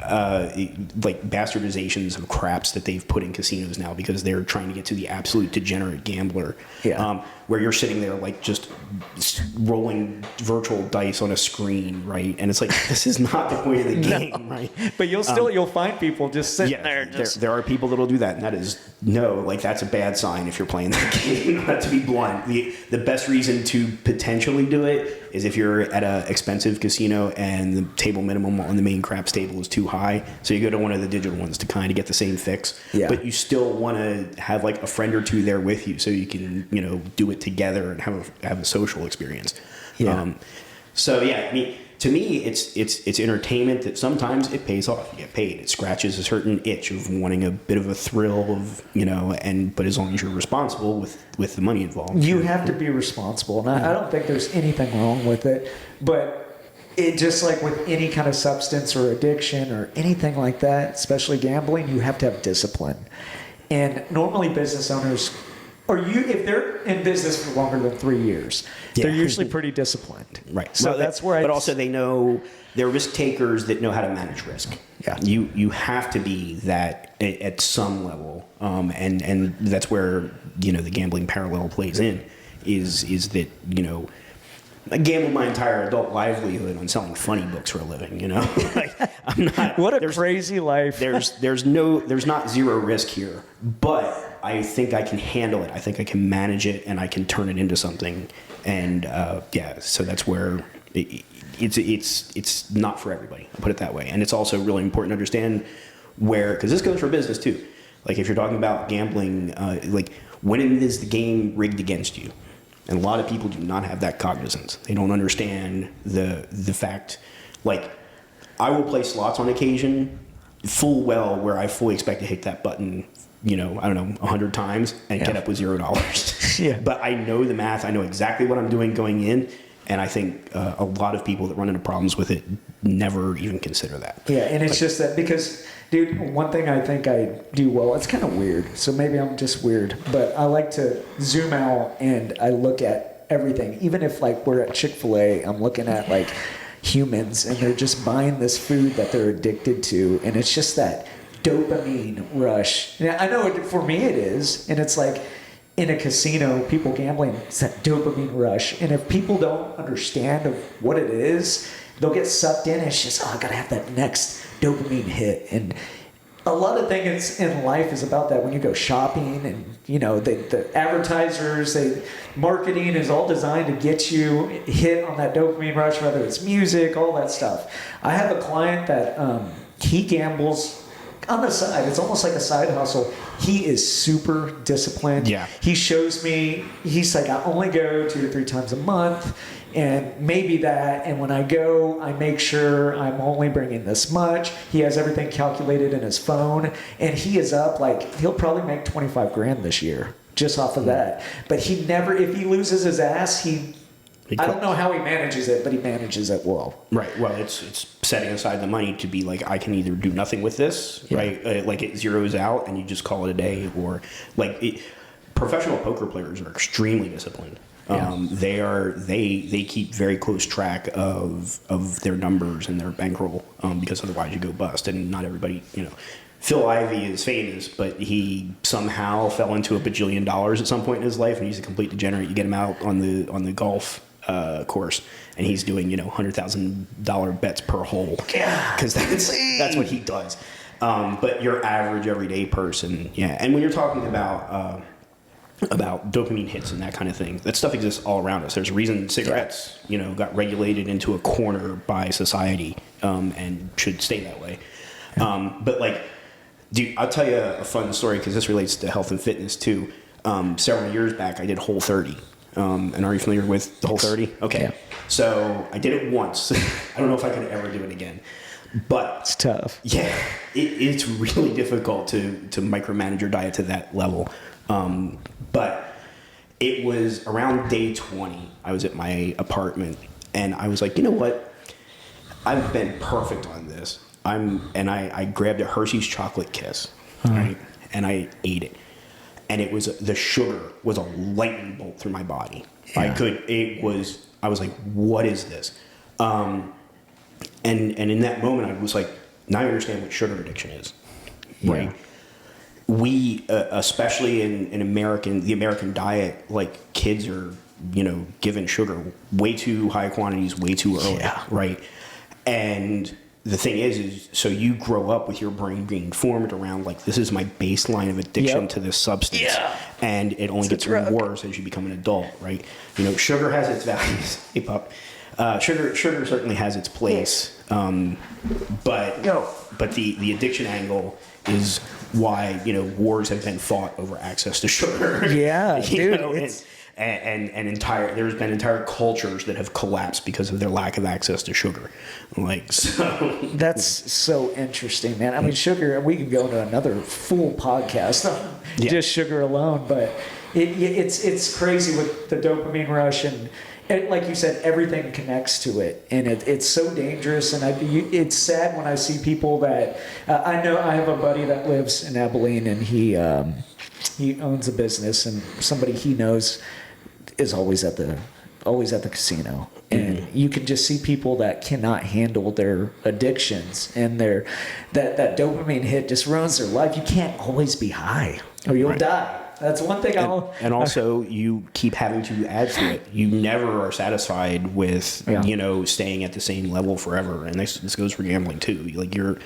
like bastardizations of craps that they've put in casinos now because they're trying to get to the absolute degenerate gambler. Yeah. Where you're sitting there like just rolling virtual dice on a screen, right? And it's like, this is not the point of the game, right? But you'll find people just sitting there. There are people that'll do that, and that is that's a bad sign if you're playing that game. To be blunt, the best reason to potentially do it is if you're at an expensive casino and the table minimum on the main craps table is too high. So you go to one of the digital ones to kind of get the same fix. Yeah. But you still want to have like a friend or two there with you so you can, do it together and have a social experience. Yeah. To me, it's entertainment that sometimes it pays off. You get paid. It scratches a certain itch of wanting a bit of a thrill of, but as long as you're responsible with the money involved. You have to be responsible. And I don't think there's anything wrong with it. But it just like with any kind of substance or addiction or anything like that, especially gambling, you have to have discipline. And normally business owners, if they're in business for longer than 3 years, they're usually pretty disciplined. Right. So that's where But also they know they're risk takers that know how to manage risk. Yeah. You have to be that at some level. And that's where, the gambling parallel plays in is that, I gambled my entire adult livelihood on selling funny books for a living, like, I'm not. What a crazy life. There's not zero risk here, but I think I can handle it. I think I can manage it, and I can turn it into something. And so that's where it's not for everybody. I'll put it that way. And it's also really important to understand because this goes for business too. Like if you're talking about gambling, like when is the game rigged against you? And a lot of people do not have that cognizance. They don't understand the fact, like, I will play slots on occasion full well where I fully expect to hit that button, 100 times and get up with $0. Yeah. But I know the math. I know exactly what I'm doing going in. And I think a lot of people that run into problems with it never even consider that. Yeah, and it's just that because, dude, one thing I think I do well, it's kind of weird, so maybe I'm just weird, but I like to zoom out and I look at everything. Even if, like, we're at Chick-fil-A, I'm looking at, like, humans, and they're just buying this food that they're addicted to, and it's just that dopamine rush. Yeah, I know for me it is, and it's like, in a casino, people gambling, it's that dopamine rush. And if people don't understand of what it is, they'll get sucked in. And it's just, I gotta have that next dopamine hit. And a lot of things in life is about that. When you go shopping, and the advertisers, marketing is all designed to get you hit on that dopamine rush, whether it's music, all that stuff. I have a client that he gambles on the side. It's almost like a side hustle. He is super disciplined. Yeah. He shows me, he's like, I only go 2 or 3 times a month, and maybe that. And when I go, I make sure I'm only bringing this much. He has everything calculated in his phone, and he is up, like, he'll probably make 25 grand this year just off of that. But he never, if he loses his ass, I don't know how he manages it, but he manages it well. Right. Well, it's setting aside the money to be like, I can either do nothing with this, right? Like it zeroes out and you just call it a day, or professional poker players are extremely disciplined. They keep very close track of their numbers and their bankroll, because otherwise you go bust. And not everybody, Phil Ivey is famous, but he somehow fell into $1 bajillion at some point in his life, and he's a complete degenerate. You get him out on the golf course, and he's doing $100,000 bets per hole, because that's what he does. But your average everyday person, and when you're talking about dopamine hits and that kind of thing, that stuff exists all around us. There's a reason cigarettes got regulated into a corner by society, and should stay that way. But dude, I'll tell you a fun story, because this relates to health and fitness too. Several years back, I did Whole30. And are you familiar with the Whole30? Okay. Yeah. So I did it once. I don't know if I could ever do it again. But it's tough. Yeah. It's really difficult to micromanage your diet to that level. But it was around day 20. I was at my apartment, and I was like, you know what? I've been perfect on this. I grabbed a Hershey's Chocolate Kiss, right? And I ate it. And the sugar was a lightning bolt through my body. Yeah. I was like, what is this? And in that moment, I was like, now I understand what sugar addiction is, right? Yeah. We, especially in the American diet, like, kids are, given sugar way too high quantities, way too early, right? And the thing is so you grow up with your brain being formed around, like, this is my baseline of addiction to this substance. Yeah. And it only gets worse as you become an adult, right? Sugar has its values. Hey, pup. Sugar certainly has its place. But the addiction angle is why, wars have been fought over access to sugar. Yeah, dude. There's been entire cultures that have collapsed because of their lack of access to sugar. That's so interesting, man. I mean, sugar, we could go into another full podcast on just sugar alone, but it's crazy with the dopamine rush, and like you said, everything connects to it, and it's so dangerous. And it's sad when I see people that I know. I have a buddy that lives in Abilene, and he owns a business, and somebody he knows is always at the casino, and you can just see people that cannot handle their addictions, and that dopamine hit just ruins their life. You can't always be high, or you'll die. That's one thing. And also, you keep having to add to it. You never are satisfied with staying at the same level forever. And this goes for gambling too. Like you're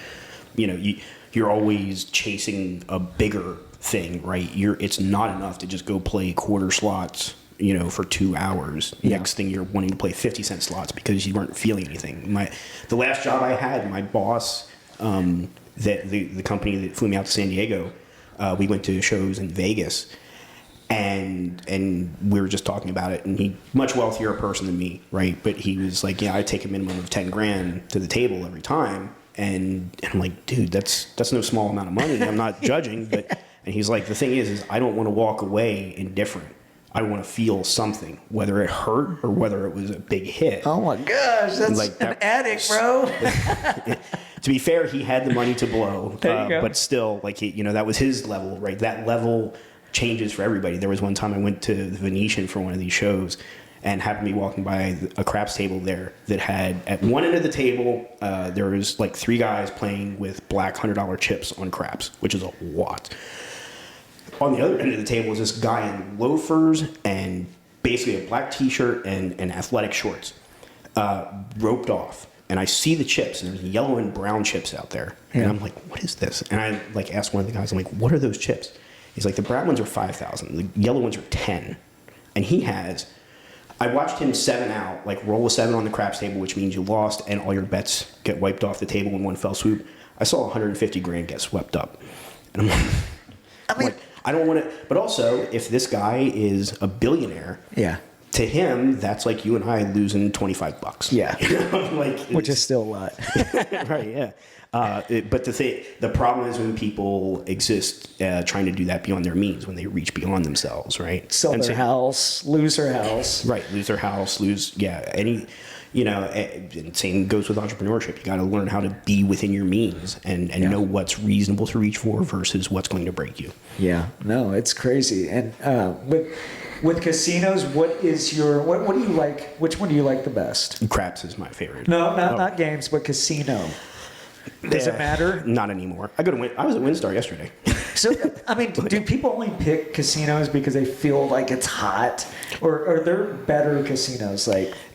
always chasing a bigger thing, right? It's not enough to just go play quarter slots, for 2 hours. Yeah. Next thing, you're wanting to play 50-cent slots because you weren't feeling anything. The last job I had, my boss, that the company that flew me out to San Diego, we went to shows in Vegas, and we were just talking about it, and he, much wealthier person than me, right? But he was like, I take a minimum of 10 grand to the table every time. And I'm like, dude, that's no small amount of money. I'm not judging, but, and he's like, the thing is I don't want to walk away indifferent. I want to feel something, whether it hurt or whether it was a big hit. Oh my gosh, that's like an addict, bro. To be fair, he had the money to blow, but still, that was his level, right? That level changes for everybody. There was one time I went to the Venetian for one of these shows, and happened to be walking by a craps table there that had, at one end of the table, there was like 3 guys playing with black $100 chips on craps, which is a lot. on the other end of the table was this guy in loafers and basically a black T-shirt and athletic shorts, roped off. And I see the chips, and there's yellow and brown chips out there. And I'm like, what is this? And I like asked one of the guys, I'm like, what are those chips? He's like, the brown ones are 5,000. The yellow ones are 10. And he has, I watched him 7 out, like roll a 7 on the craps table, which means you lost and all your bets get wiped off the table in one fell swoop. I saw 150 grand get swept up. And I'm like, I don't want to, but also if this guy is a billionaire, to him, that's like you and I losing $25. Yeah. You know? Like, Which is still a lot. Right, yeah. But the problem is when people exist trying to do that beyond their means, when they reach beyond themselves, right? Sell their house, lose their house. Right, lose their house, any, and same goes with entrepreneurship. You got to learn how to be within your means and know what's reasonable to reach for versus what's going to break you. Yeah, no, it's crazy. And with casinos, what do you like? Which one do you like the best? Craps is my favorite. No, not games, but casino. Does it matter? Not anymore. I was at WinStar yesterday. So, I mean, do people only pick casinos because they feel like it's hot? Or are there better casinos?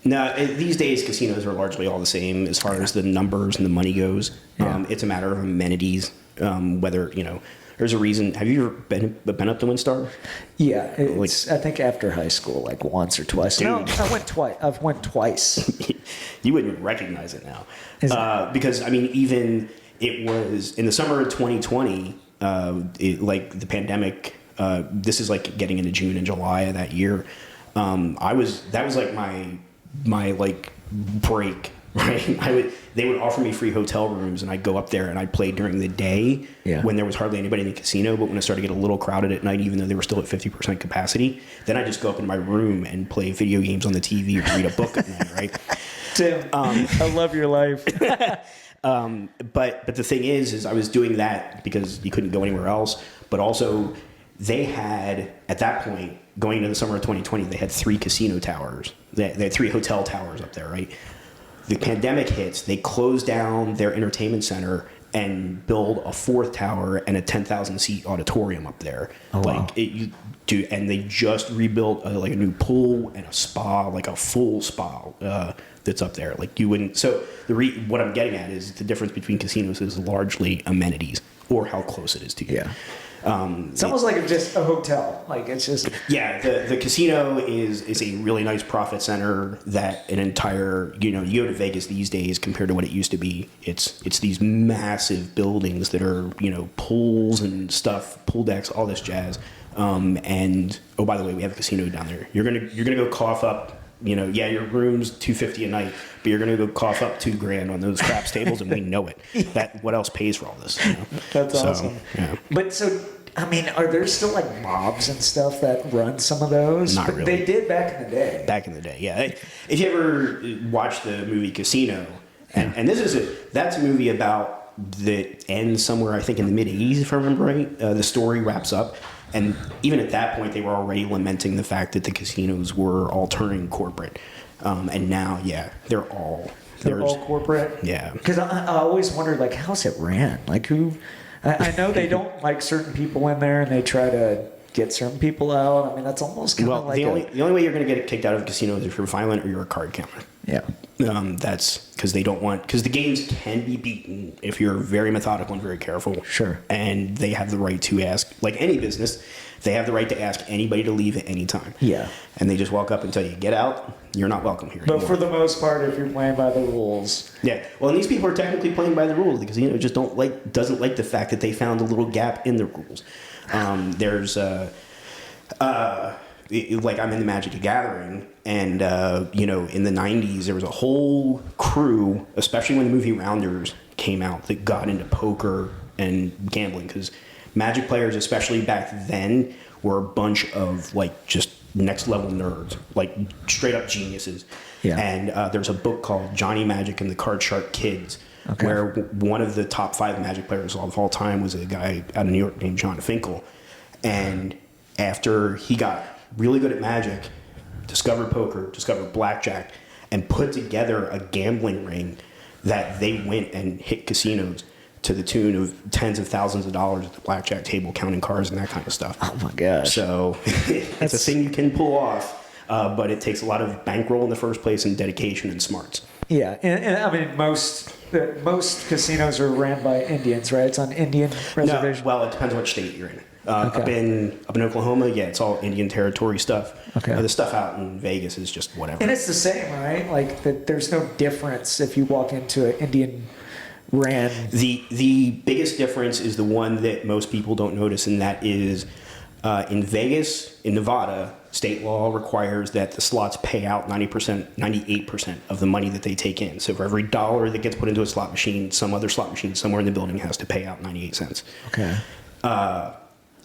No, these days casinos are largely all the same as far as the numbers and the money goes. Yeah. It's a matter of amenities, whether, there's a reason. Have you ever been up to WinStar? Yeah, I think after high school, like once or twice. Dude. No, I went twice. I've went twice. You wouldn't recognize it now. Because, even it was in the summer of 2020, like the pandemic, this is like getting into June and July of that year. That was like my like break, right? They would offer me free hotel rooms and I'd go up there and I'd play during the day when there was hardly anybody in the casino. But when it started to get a little crowded at night, even though they were still at 50% capacity, then I just go up in my room and play video games on the TV or read a book at night, right? Tim, I love your life. But the thing is I was doing that because you couldn't go anywhere else. But also they had, at that point, going into the summer of 2020, they had 3 casino towers. They had 3 hotel towers up there, right? The pandemic hits, they closed down their entertainment center and build a 4th tower and a 10,000 seat auditorium up there. Oh, wow. And they just rebuilt a new pool and a spa, like a full spa that's up there. Like you wouldn't. So what I'm getting at is the difference between casinos is largely amenities or how close it is to you. Yeah. It's almost like just a hotel. Like it's just the casino is a really nice profit center that an entire you go to Vegas these days compared to what it used to be. It's these massive buildings that are pools and stuff, pool decks, all this jazz. And oh, by the way, we have a casino down there. You're gonna go cough up. Your room's $250 a night, but you're gonna go cough up $2,000 on those craps tables, and we know it. That what else pays for all this? That's awesome. Yeah. But are there still like mobs and stuff that run some of those? Not really. They did back in the day. Back in the day, yeah. If you ever watched the movie Casino, and that's a movie about that ends somewhere I think in the mid '80s, if I remember right. The story wraps up. And even at that point, they were already lamenting the fact that the casinos were all turning corporate. And now, they're all corporate? Yeah. Because I always wondered, how's it ran? Who... I know they don't like certain people in there, and they try to get certain people out. That's almost kind of the only way you're going to get kicked out of a casino is if you're violent or you're a card counter. Yeah. That's because because the games can be beaten if you're very methodical and very careful. Sure. And they have the right to ask, like any business, they have the right to ask anybody to leave at any time. Yeah. And they just walk up and tell you, get out, you're not welcome here But anymore. for the most part, if you're playing by the rules. Yeah. Well, and these people are technically playing by the rules. The casino just doesn't like the fact that they found a little gap in the rules. There's like I'm in the Magic the Gathering, and in the '90s there was a whole crew, especially when the movie Rounders came out, that got into poker and gambling because Magic players, especially back then, were a bunch of just next level nerds, like straight up geniuses. Yeah. And there's a book called Johnny Magic and the Card Shark Kids, where one of the top 5 Magic players of all time was a guy out of New York named John Finkel, and after he got really good at Magic, discovered poker, discovered blackjack, and put together a gambling ring that they went and hit casinos to the tune of tens of thousands of dollars at the blackjack table, counting cards and that kind of stuff. Oh my gosh. So it's a thing you can pull off, but it takes a lot of bankroll in the first place and dedication and smarts. Yeah, and I mean most casinos are ran by Indians, right? It's on Indian reservation. No, well, it depends what state you're in. Okay. Up in Oklahoma, yeah, it's all Indian territory stuff. Okay. The stuff out in Vegas is just whatever. And it's the same, right? Like there's no difference if you walk into an Indian ran. The biggest difference is the one that most people don't notice, and that is in Vegas, in Nevada, state law requires that the slots pay out 90%, 98% of the money that they take in. So for every dollar that gets put into a slot machine, some other slot machine somewhere in the building has to pay out 98 cents. Okay.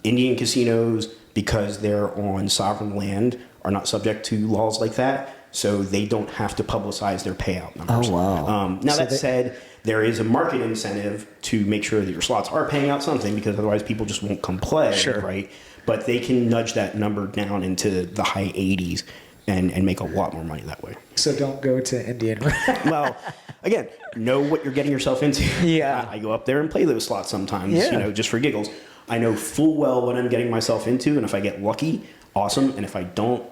Indian casinos, because they're on sovereign land, are not subject to laws like that, so they don't have to publicize their payout numbers. Oh, wow. Now, that said, there is a market incentive to make sure that your slots are paying out something, because otherwise people just won't come play, Sure. right? But they can nudge that number down into the high 80s and make a lot more money that way. So don't go to Indian. Well, again, know what you're getting yourself into. Yeah. I go up there and play those slots sometimes, Yeah. just for giggles. I know full well what I'm getting myself into, and if I get lucky, awesome. And if I don't,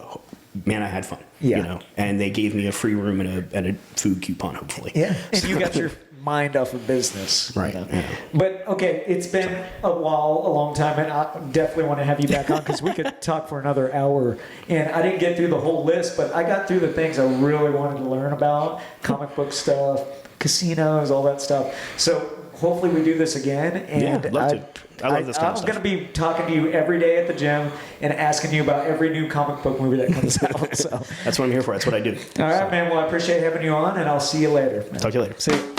man, I had fun. Yeah. And they gave me a free room and a food coupon, hopefully. Yeah. And you got your mind off of business. Right. Yeah. But okay, it's been a long time, and I definitely want to have you back on because we could talk for another hour. And I didn't get through the whole list, but I got through the things I really wanted to learn about: comic book stuff, casinos, all that stuff. So hopefully we do this again. And Yeah, love to. I love this kind of I'm stuff. going to be talking to you every day at the gym and asking you about every new comic book movie that comes out. So That's what I'm here for. That's what I do. all right, man. Well, I appreciate having you on, and I'll see you later. Talk to you later. See you.